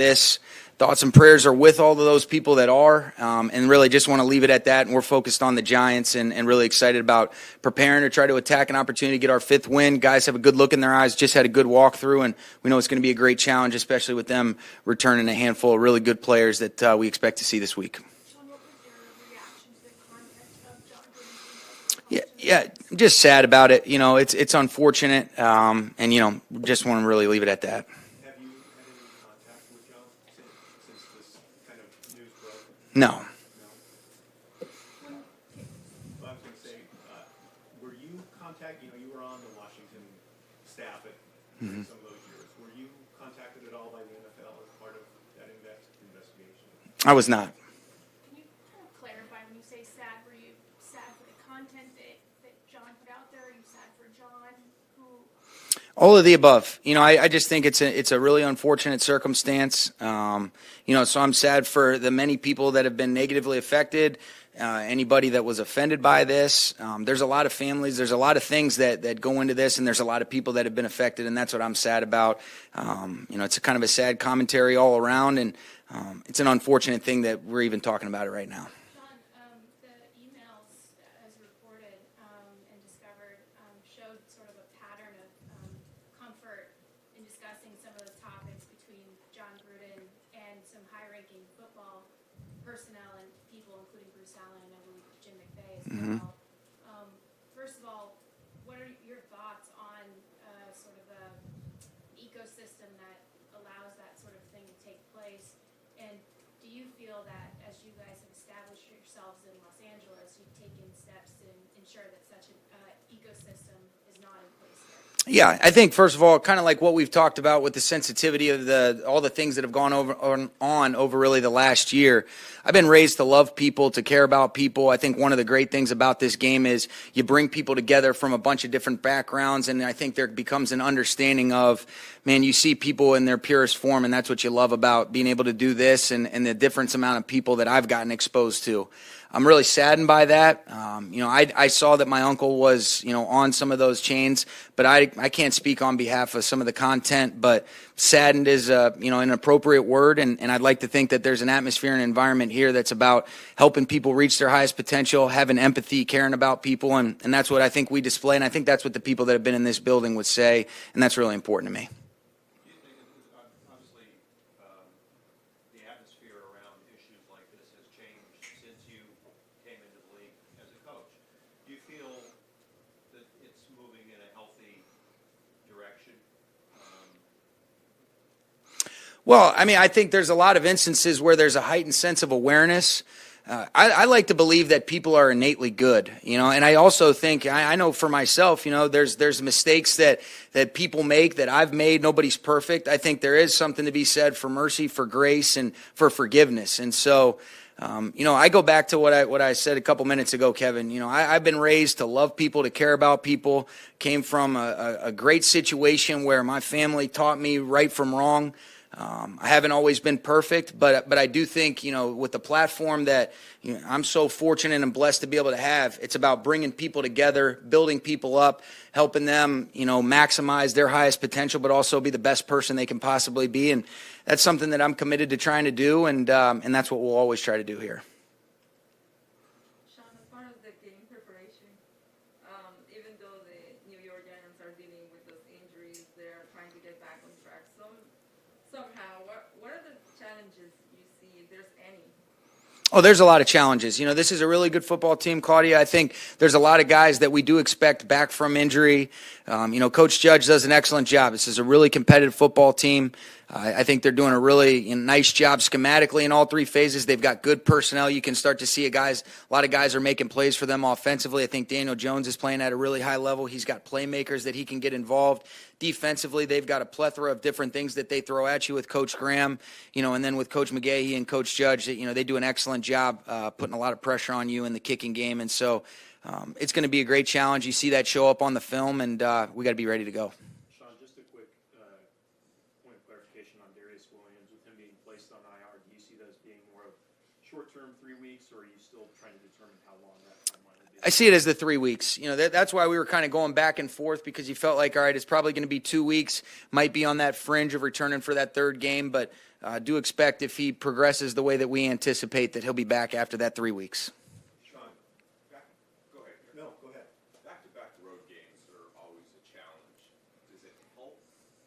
this. Thoughts and prayers are with all of those people that are, and really just want to leave it at that. And we're focused on the Giants and really excited about preparing to try to attack an opportunity to get our 5th win. Guys have a good look in their eyes, just had a good walkthrough, and we know it's going to be a great challenge, especially with them returning a handful of really good players that we expect to see this week. Yeah, I'm just sad about it. It's unfortunate, and just want to really leave it at that. No. Well, I was going to say, were you you were on the Washington staff at some of those years. Were you contacted at all by the NFL as part of that investigation? I was not. Can you kind of clarify when you say sad, were you sad for the content that Jon put out there? Are you sad for Jon? All of the above. I just think it's a really unfortunate circumstance. So I'm sad for the many people that have been negatively affected, anybody that was offended by this. There's a lot of families, there's a lot of things that go into this, and there's a lot of people that have been affected, and that's what I'm sad about. It's a kind of a sad commentary all around, and it's an unfortunate thing that we're even talking about it right now. The emails, as reported and discovered, showed sort of a pattern of comfort in discussing some of the topics between Jon Gruden and some high-ranking football personnel and people, including Bruce Allen and I believe Jim McVay as well. First of all, what are your thoughts on sort of the ecosystem that allows that sort of thing to take place? And do you feel that as you guys have established yourselves in Los Angeles, you've taken steps to ensure that such an ecosystem is not in place here? Yeah, I think first of all, kind of like what we've talked about with the sensitivity of all the things that have gone on over really the last year. I've been raised to love people, to care about people. I think one of the great things about this game is you bring people together from a bunch of different backgrounds, and I think there becomes an understanding of, man, you see people in their purest form, and that's what you love about being able to do this and the different amount of people that I've gotten exposed to. I'm really saddened by that. I saw that my uncle was, on some of those chains, but I can't speak on behalf of some of the content, but saddened is, an appropriate word. And I'd like to think that there's an atmosphere and environment here that's about helping people reach their highest potential, having empathy, caring about people. And that's what I think we display. And I think that's what the people that have been in this building would say. And that's really important to me. Well, I think there's a lot of instances where there's a heightened sense of awareness. I like to believe that people are innately good, and I also think, I know for myself, there's mistakes that people make, that I've made. Nobody's perfect. I think there is something to be said for mercy, for grace, and for forgiveness. And so, I go back to what I said a couple minutes ago, Kevin. I've been raised to love people, to care about people, came from a great situation where my family taught me right from wrong. I haven't always been perfect, but I do think, with the platform that I'm so fortunate and blessed to be able to have, it's about bringing people together, building people up, helping them, maximize their highest potential, but also be the best person they can possibly be. And that's something that I'm committed to trying to do, and that's what we'll always try to do here. Sean, as part of the game preparation, even though the New York Giants are dealing with those injuries, they're trying to get back on track. Somehow, what are the challenges you see, if there's any? Oh, there's a lot of challenges. This is a really good football team, Claudia. I think there's a lot of guys that we do expect back from injury. Coach Judge does an excellent job. This is a really competitive football team. I think they're doing a really nice job schematically in all three phases. They've got good personnel. You can start to see a lot of guys are making plays for them offensively. I think Daniel Jones is playing at a really high level. He's got playmakers that he can get involved. Defensively, they've got a plethora of different things that they throw at you with Coach Graham, and then with Coach McVay and Coach Judge, they do an excellent job putting a lot of pressure on you in the kicking game. And so it's going to be a great challenge. You see that show up on the film, and we got to be ready to go. Sean, just a quick point of clarification on Darius Williams. With him being placed on IR, do you see that as being more of short-term, 3 weeks, or are you still trying to determine how long that timeline will be? I see it as the 3 weeks. That's why we were kind of going back and forth, because you felt like, all right, it's probably going to be 2 weeks, might be on that fringe of returning for that third game. But do expect, if he progresses the way that we anticipate, that he'll be back after that 3 weeks. Sean, go ahead. No, go ahead. Back-to-back road games are always a challenge. Does it help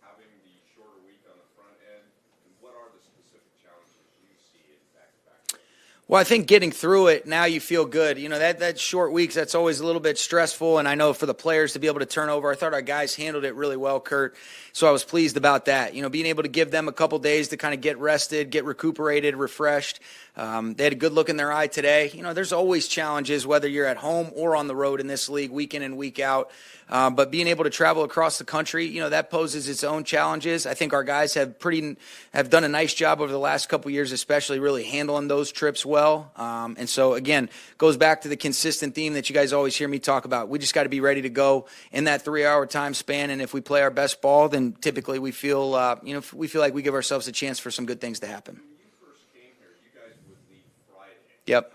having the shorter week on the front end? And what are the specific challenges you see in back-to-back? Well, I think getting through it, now you feel good. That short weeks, that's always a little bit stressful, and I know for the players to be able to turn over, I thought our guys handled it really well, Kurt, so I was pleased about that. Being able to give them a couple days to kind of get rested, get recuperated, refreshed. They had a good look in their eye today. There's always challenges, whether you're at home or on the road in this league, week in and week out. But being able to travel across the country, that poses its own challenges. I think our guys have done a nice job over the last couple years, especially really handling those trips well. And so, again, goes back to the consistent theme that you guys always hear me talk about. We just got to be ready to go in that 3-hour time span. And if we play our best ball, then typically we feel like we give ourselves a chance for some good things to happen. When you first came here, you guys would leave Friday. Yep.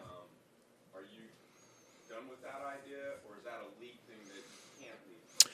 Are you done with that idea, or is that a league thing that you can't leave?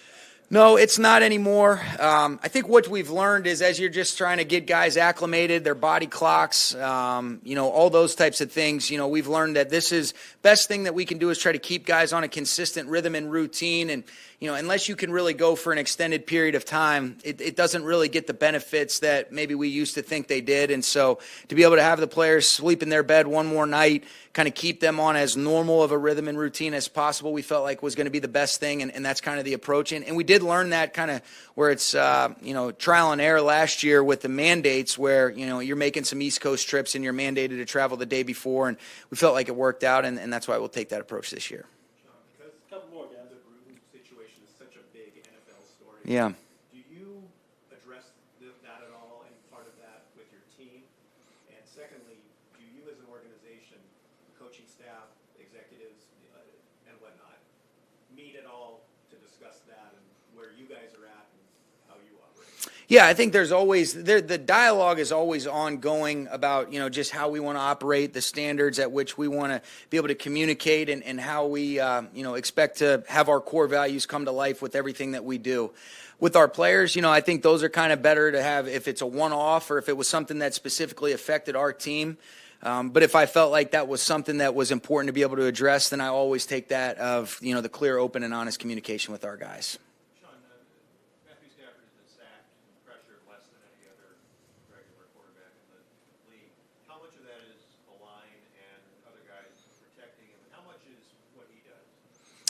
No, it's not anymore. I think what we've learned is, as you're just trying to get guys acclimated, their body clocks, all those types of things, we've learned that this is best thing that we can do is try to keep guys on a consistent rhythm and routine. And, unless you can really go for an extended period of time, it doesn't really get the benefits that maybe we used to think they did. And so to be able to have the players sleep in their bed one more night, kind of keep them on as normal of a rhythm and routine as possible, we felt like was going to be the best thing, and that's kind of the approach. And we did learn that kind of where it's, trial and error last year with the mandates where, you're making some East Coast trips and you're mandated to travel the day before, and we felt like it worked out, and that's why we'll take that approach this year. Because the Gruden situation is such a big NFL story. Yeah. Do you address that at all, and part of that with your team? And secondly, do you as an organization, coaching staff, executives, and whatnot, meet at all to discuss that and where you guys are at and how you operate? Yeah, I think there's always the dialogue is always ongoing about just how we want to operate, the standards at which we want to be able to communicate, and how we expect to have our core values come to life with everything that we do. With our players, I think those are kind of better to have if it's a one-off or if it was something that specifically affected our team. But if I felt like that was something that was important to be able to address, then I always take that of the clear, open, and honest communication with our guys. Sean, Matthew Stafford has been sacked and pressured less than any other regular quarterback in the league. How much of that is the line and other guys protecting him, and how much is what he does?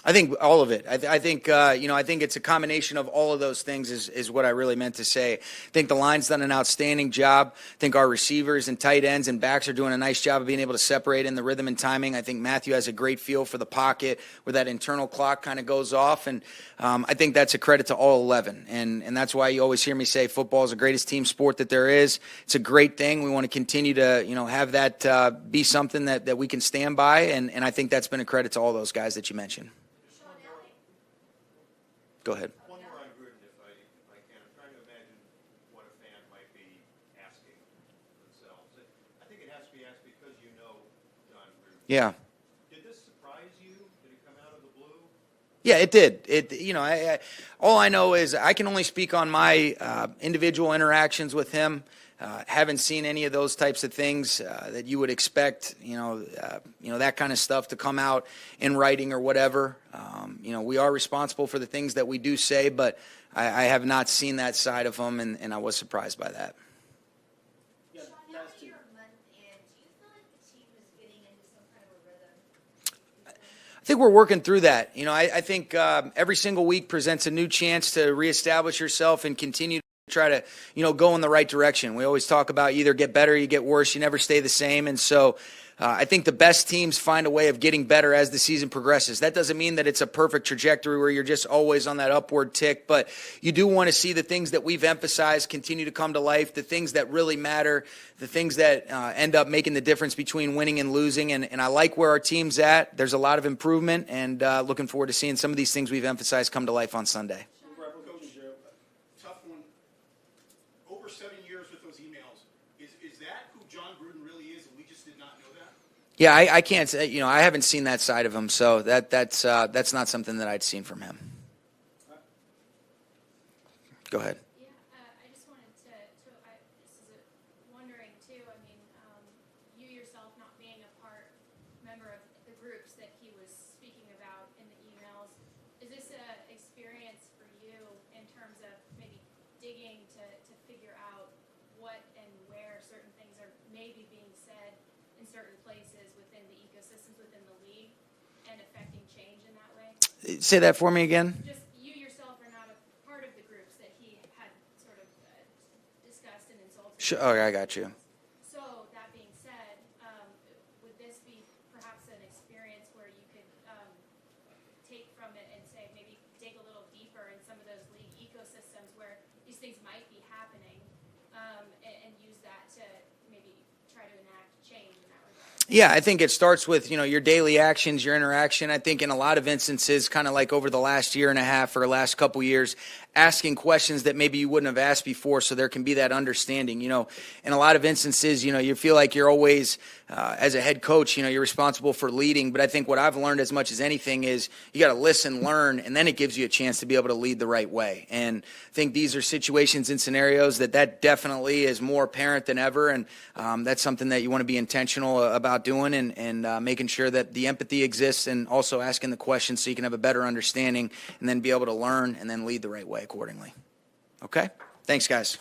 I think all of it. I think it's a combination of all of those things is what I really meant to say. I think the line's done an outstanding job. I think our receivers and tight ends and backs are doing a nice job of being able to separate in the rhythm and timing. I think Matthew has a great feel for the pocket where that internal clock kind of goes off. And I think that's a credit to all 11. And that's why you always hear me say football is the greatest team sport that there is. It's a great thing. We want to continue to, have that be something that we can stand by. And I think that's been a credit to all those guys that you mentioned. Go ahead. One more on Gruden, if I can. I'm trying to imagine what a fan might be asking themselves. I think it has to be asked because you know Jon Gruden. Yeah. Did this surprise you? Did it come out of the blue? Yeah, it did. All I know is I can only speak on my individual interactions with him. Haven't seen any of those types of things that you would expect, that kind of stuff to come out in writing or whatever. We are responsible for the things that we do say, but I have not seen that side of him, and I was surprised by that. Sean, now that you're a month in, do you feel like the team is getting into some kind of a rhythm? I think we're working through that. I think every single week presents a new chance to reestablish yourself and continue to try to, go in the right direction. We always talk about you either get better, you get worse, you never stay the same. And so I think the best teams find a way of getting better as the season progresses. That doesn't mean that it's a perfect trajectory where you're just always on that upward tick, but you do want to see the things that we've emphasized continue to come to life, the things that really matter, the things that end up making the difference between winning and losing. And I like where our team's at. There's a lot of improvement, and looking forward to seeing some of these things we've emphasized come to life on Sunday. Tough one. Over 7 years with those emails. Is that who Jon Gruden really is, and we just did not know that? Yeah, I can't say, I haven't seen that side of him, so that's not something that I'd seen from him. Go ahead. Yeah, I just wanted to wondering yourself not being a member of the groups that he was speaking about in the emails, is this an experience for you in terms of maybe digging to figure out what and where certain things are maybe being said in certain places within the ecosystems within the league and affecting change in that way? Say that for me again. Just you yourself are not a part of the groups that he had sort of discussed and insulted. Sure. Oh, I got you. So that being said, would this be perhaps an experience where you could take from it and say maybe dig a little deeper in some of those league ecosystems where these things might be happening, and use that to maybe try to enact change in that regard? Yeah, I think it starts with, your daily actions, your interaction. I think in a lot of instances, kind of like over the last year and a half or last couple years, asking questions that maybe you wouldn't have asked before, so there can be that understanding. In a lot of instances, you feel like you're always, as a head coach, you're responsible for leading. But I think what I've learned as much as anything is you got to listen, learn, and then it gives you a chance to be able to lead the right way. And I think these are situations and scenarios that definitely is more apparent than ever. And that's something that you want to be intentional about doing and making sure that the empathy exists and also asking the questions so you can have a better understanding and then be able to learn and then lead the right way accordingly. Okay? Thanks, guys.